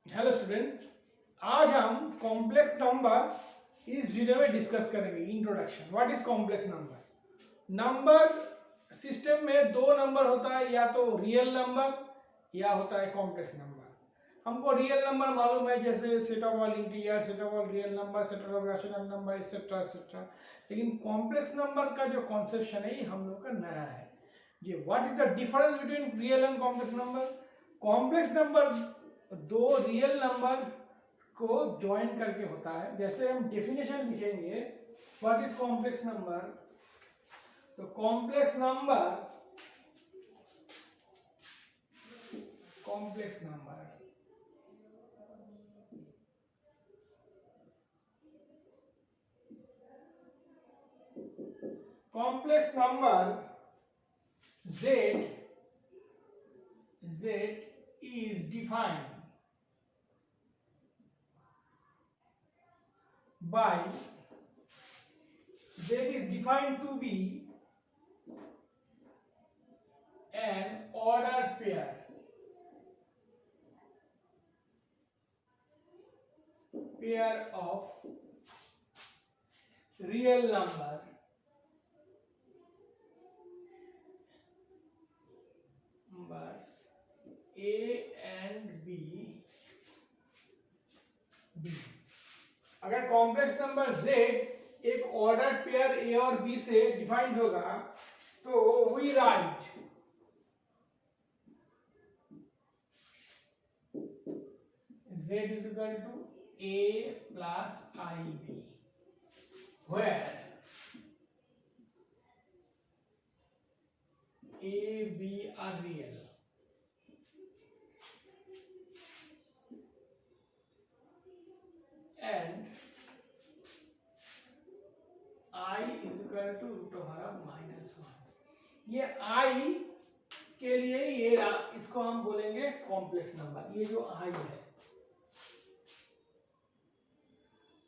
Hello student, आज हम complex number इस वीडियो में डिस्कस करेंगे। Introduction, what is complex number. Number system में दो नंबर होता है, या तो रियल नंबर या होता है कॉम्प्लेक्स नंबर। हमको रियल नंबर मालूम है, जैसे set of all integer, set of all real number, set of rational number, etcetera etcetera. लेकिन कॉम्प्लेक्स नंबर का जो कॉन्सेप्शन है ये हम लोग का नया है। ये what is the difference between real and complex number. Complex number दो रियल नंबर को ज्वाइन करके होता है। जैसे हम डेफिनेशन लिखेंगे व्हाट इज कॉम्प्लेक्स नंबर, तो complex number z is defined by z is defined to be an ordered pair of real numbers a and b। अगर कॉम्प्लेक्स नंबर z एक ऑर्डर पेयर a और b से defined होगा तो we write z is equal to a plus ib, where a b are real and I is equal to root over -1। ये I के लिए ये इसको हम बोलेंगे कॉम्प्लेक्स नंबर। ये जो I है,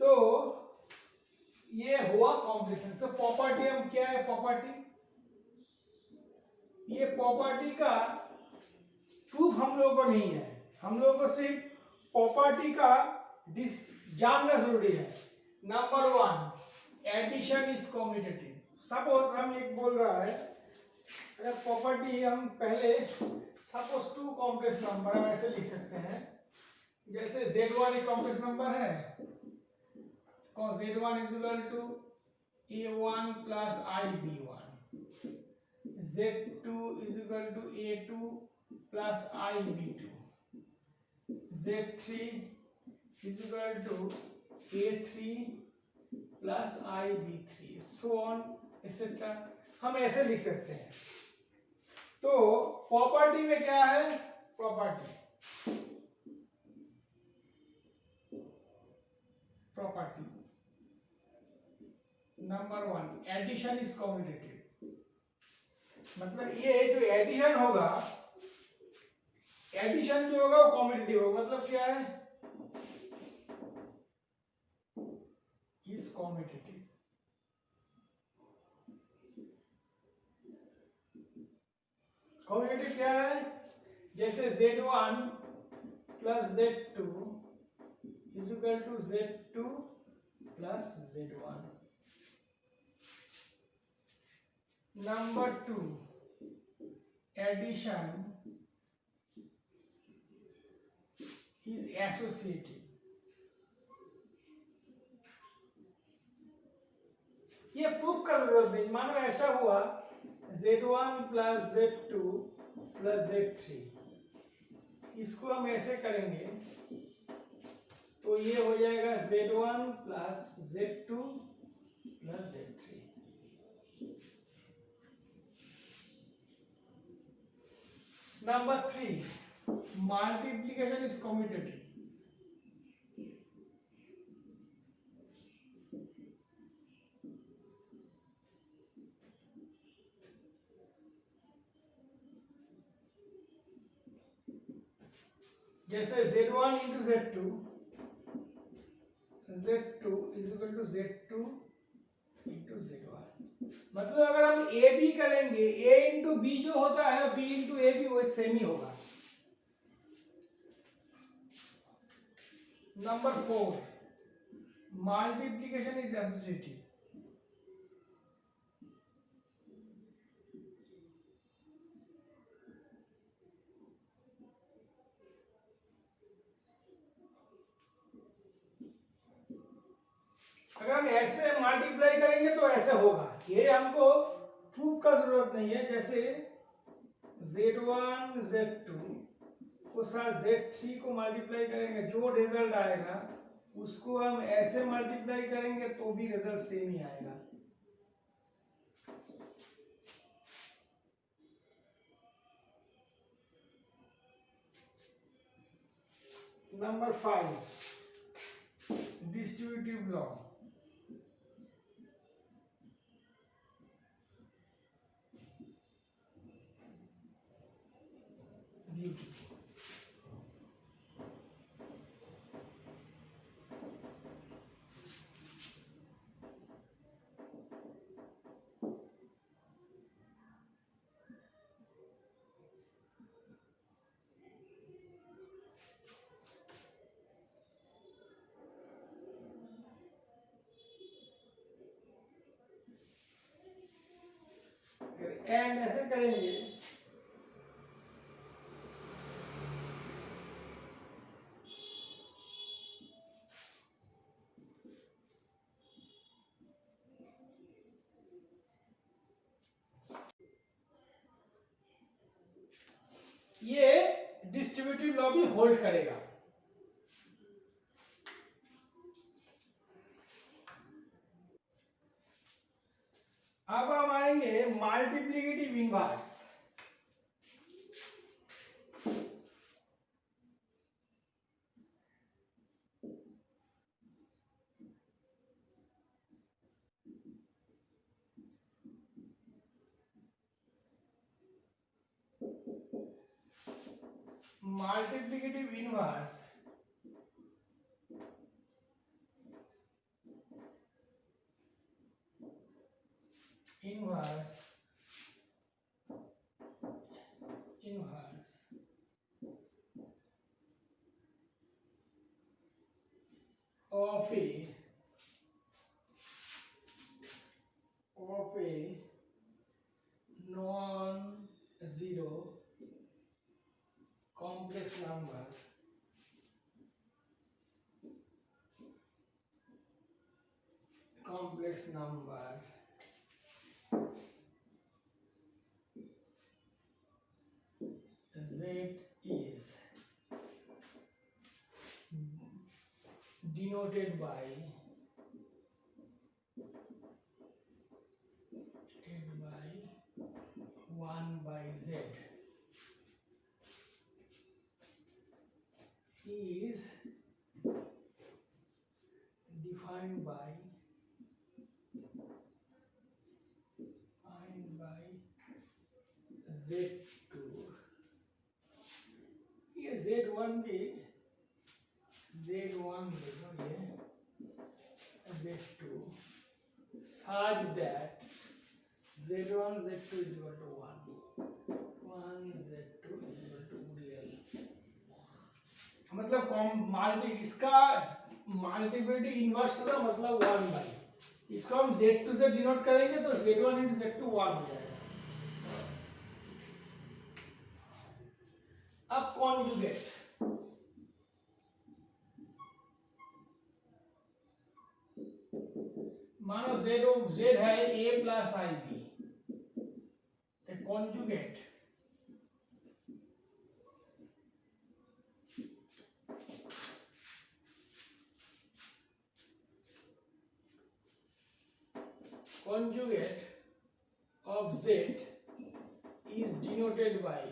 तो ये हुआ कॉम्प्लेक्स नंबर। तो प्रॉपर्टी हम क्या है, प्रॉपर्टी, ये प्रॉपर्टी का प्रूफ हम लोगों को नहीं है। हम लोगों को सिर्फ प्रॉपर्टी का जानना जरूरी है। Number one, addition is commutative. Suppose हम एक बोल रहा है, अगर प्रॉपर्टी हम पहले सपोज टू कॉम्प्लेक्स नंबर हम ऐसे लिख सकते हैं। जैसे z1 एक कॉम्प्लेक्स नंबर है, z1 is equal to a1 plus ib1, z2 is equal to a2 plus ib2, z3 is equal to a3 plus ib3, so on etc। हम ऐसे लिख सकते हैं। तो प्रॉपर्टी में क्या है, property number one, addition is commutative. मतलब ये जो एडिशन होगा, एडिशन जो होगा वो कॉम्यूटेटिव होगा। मतलब क्या है, is commutative। कॉम्यूटेटिव क्या है, जैसे z1 plus z2 is equal to z2 plus z1। Number two, addition is associative. ये प्रूफ का जरूरत नहीं। मानो ऐसा हुआ z1 plus z2 plus z3, इसको हम ऐसे करेंगे तो ये हो जाएगा z1 plus z2 plus z3। Number three, multiplication is commutative. जैसे z1 into z2 is equal to z2 into z1। मतलब अगर हम a b करेंगे, a इंटू बी जो होता है b इंटू ए भी वो सेम ही होगा। Number 4, multiplication is associative. अगर हम ऐसे मल्टीप्लाई करेंगे तो ऐसे होगा, ये हमको प्रूफ का जरूरत नहीं है। जैसे Z1 Z2 को साथ Z3 को मल्टीप्लाई करेंगे, जो रिजल्ट आएगा उसको हम ऐसे मल्टीप्लाई करेंगे तो भी रिजल्ट सेम ही आएगा। Number 5, distributive law. एंड ऐसे करेंगे ये डिस्ट्रीब्यूटिव लॉ भी होल्ड करेगा। अब हम आएंगे multiplicative inverse. Multiplicative inverse inverse of a non-zero complex number Z is denoted by 1 by Z is defined by Z2। ये Z1 भी Z1 देखो, ये Z2 such that Z1 Z2 is equal to 1 Z2 is equal to real। मतलब multi इसका multiplicative inverse का मतलब 1 by, इसको हम Z2 से डिनोट करेंगे तो Z1 into Z2 1 हो जाएगा। अब कॉन्जुगेट, मानो Z है A प्लस आई बी, तो conjugate of Z is denoted by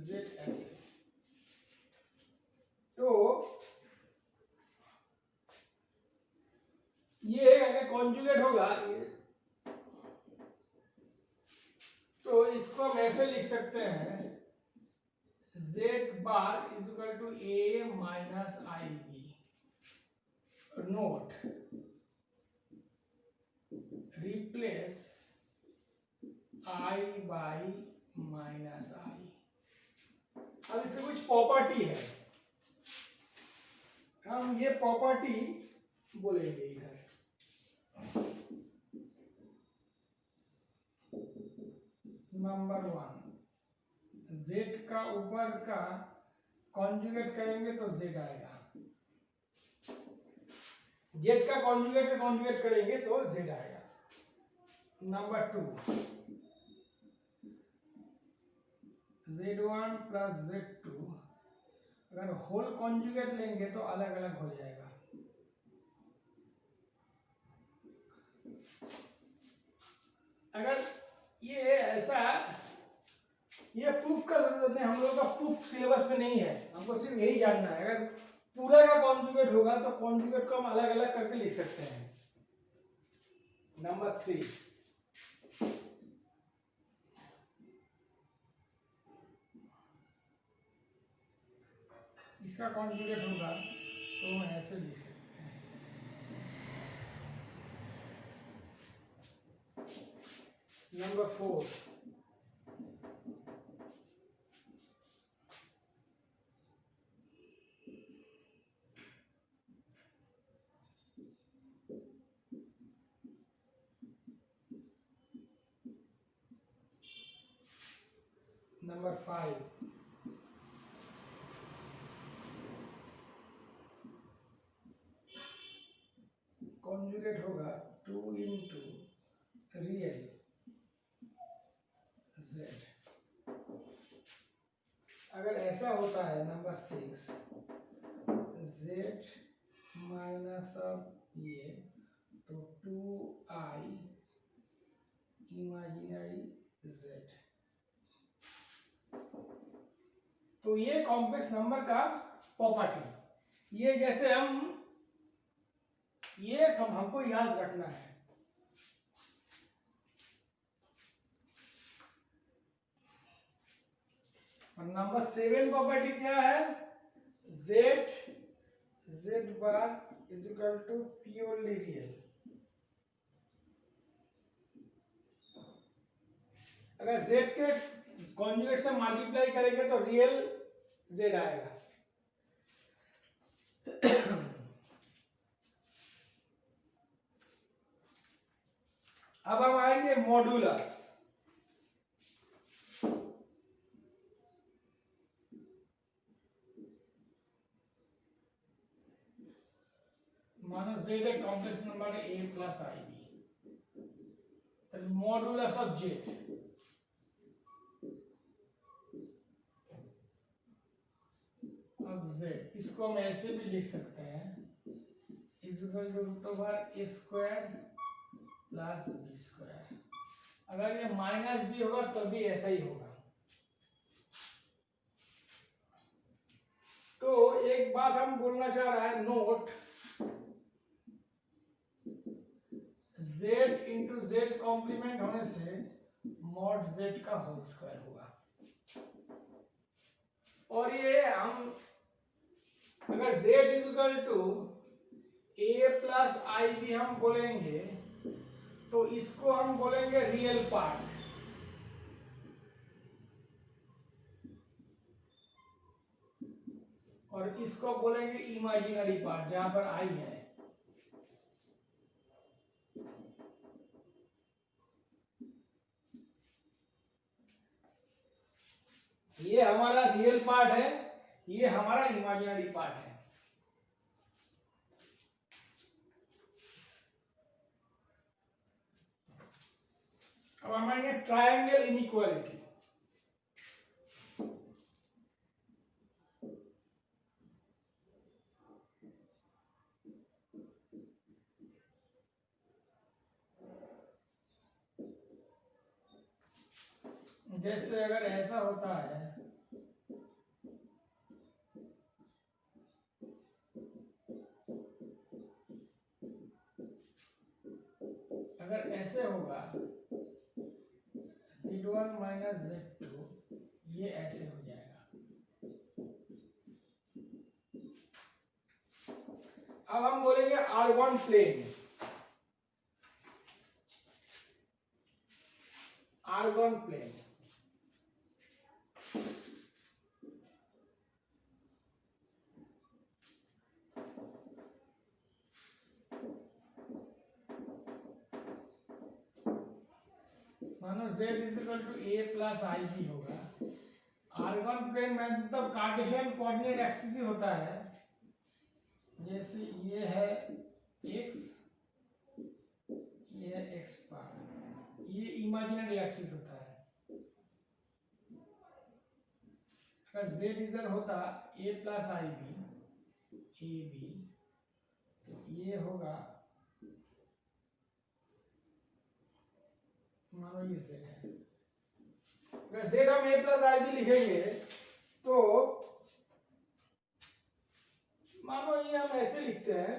ZS। तो ये अगर कॉन्जुगेट होगा तो इसको हम ऐसे लिख सकते हैं Z bar is equal to A minus i बी। Note, replace i by minus i. अब इससे कुछ प्रॉपर्टी है, हम ये प्रॉपर्टी बोलेंगे इधर। नंबर 1, z का ऊपर का कॉन्जुगेट करेंगे तो z आएगा, z का कॉन्जुगेट करेंगे तो z आएगा। नंबर 2, z1 प्लस z2 अगर होल कॉन्जुगेट लेंगे तो अलग अलग हो जाएगा। अगर ये ऐसा, ये प्रूफ का जरूरत नहीं, हम लोगों का प्रूफ सिलेबस में नहीं है, हमको सिर्फ यही जानना है। अगर पूरा का कॉन्जुगेट होगा तो कॉन्जुगेट को हम अलग अलग करके लिख सकते हैं। नंबर 3, इसका कॉन्जुगेट होगा तो हम ऐसे लिख सकते हैं। नंबर 4, नंबर 5, कॉन्जुगेट होगा 2 इंटू रियल z। अगर ऐसा होता है नंबर 6, z माइनस ऑफ ये तो 2i इमेजिनरी z। तो ये कॉम्प्लेक्स नंबर का प्रॉपर्टी, ये जैसे ये हमको याद रखना है। और नंबर 7 प्रॉपर्टी क्या है, z bar is equal to purely real. अगर z के कॉन्जुगेट से मल्टीप्लाई करेंगे तो रियल z आएगा। अब हम आएंगे मॉड्यूलस। मानो z एक कॉम्प्लेक्स नंबर है a प्लस आई बी, तो मॉड्यूलस ऑफ z अब z, इसको हम ऐसे भी लिख सकते हैं is equal to root over a square plus b square. अगर ये माइनस b होगा तो भी ऐसा ही होगा। तो एक बात हम बोलना चाह रहा है, note z into z complement होने से मॉड z का होल स्क्वायर होगा। और ये हम अगर z is equal to a plus i भी हम बोलेंगे तो इसको हम बोलेंगे रियल पार्ट, और इसको बोलेंगे इमेजिनरी पार्ट जहां पर आई है। ये हमारा रियल पार्ट है, ये हमारा इमेजिनरी पार्ट है। अब हम आएंगे ट्रायंगल इनइक्वालिटी। जैसे अगर ऐसा होता है, अगर ऐसे होगा z1 माइनस z2, ये ऐसे हो जाएगा। अब हम बोलेंगे R1 प्लेन। Argand plane. मानो z is equal to a plus i b होगा। आर्गन प्लेन में मतलब कार्टेशियन कोऑर्डिनेट एक्सिस ही होता है। जैसे ये है x, ये है x बार, ये इमेजिनरी एक्सिस होता है। अगर z इधर होता a plus i b a b, तो ये होगा, मानो ये z है। अगर z हम a प्लस आई बी लिखेंगे तो मानो ये हम ऐसे लिखते हैं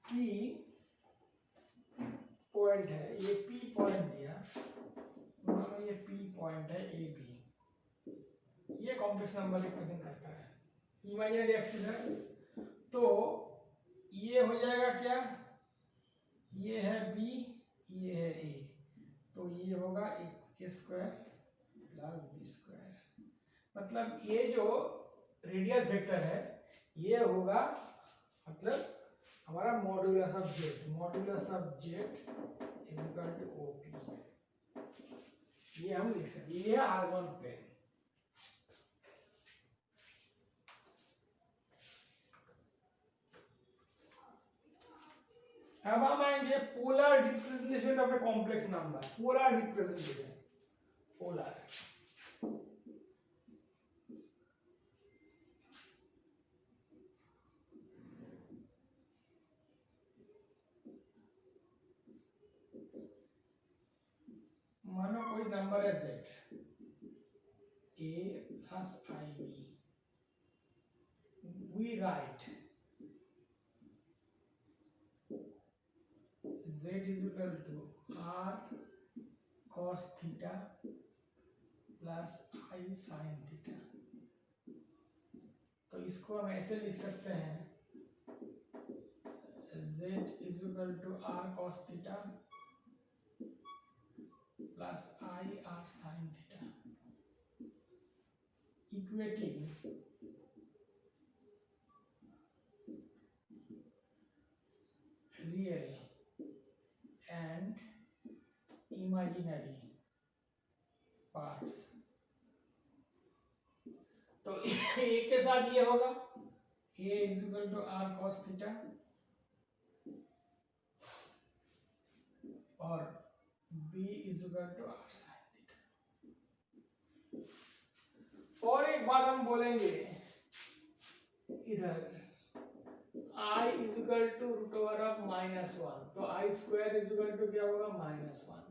कि पॉइंट है, ये P पॉइंट दिया, मानो ये P पॉइंट है ए बी, ये कॉम्प्लेक्स नंबर रिप्रेजेंट करता है, इमेजिनरी एक्सिस है। तो ये हो जाएगा क्या, ये है B, ये है A, तो ये होगा a square plus b square. मतलब ये जो रेडियस वेक्टर है ये होगा, मतलब हमारा modulus of z, modulus of z is equal to OP, ये हम लिख सकते हैं। ये है आर्गन प्लेन। अब हम आएंगे polar representation of a complex number. Polar representation, polar मानो कोई नंबर है z, a plus i b, we write z is equal to r cos theta plus i sin theta. तो इसको हम ऐसे लिख सकते हैं, z is equal to r cos theta plus i r sin theta, equating real and imaginary parts. तो a के साथ ये होगा, a is equal to r cos theta और b is equal to r sin theta. और एक बात हम बोलेंगे इधर, i is equal to root over of -1, तो i square is equal to क्या होगा, -1,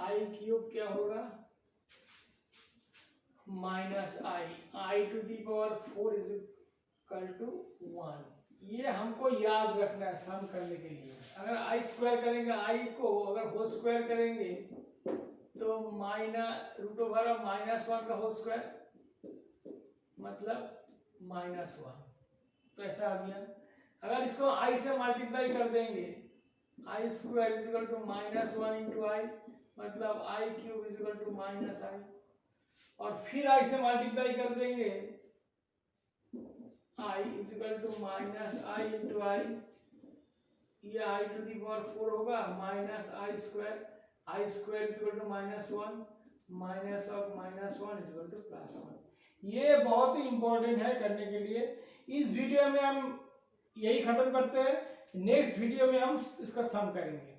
i क्यूब क्या होगा, -i to the power 4 is equal to 1। ये हमको याद रखना है सम करने के लिए। अगर i स्क्वायर करेंगे, i को अगर होल स्क्वायर करेंगे तो रूट ओवर ऑफ -1 का होल स्क्वायर मतलब -1, तो ऐसा आ गया। अगर इसको i से मल्टीप्लाई कर देंगे, i square is equal to -1 into i, मतलब i cube is equal to -i, और फिर i से मल्टीप्लाई कर देंगे, i is equal to -i into i, ये i टू दी पावर 4 होगा, -i square, i square is equal to -1, minus of -1 is equal to +1। ये बहुत ही important है करने के लिए। इस वीडियो में हम यही खत्म करते हैं, नेक्स्ट वीडियो में हम इसका सम करेंगे।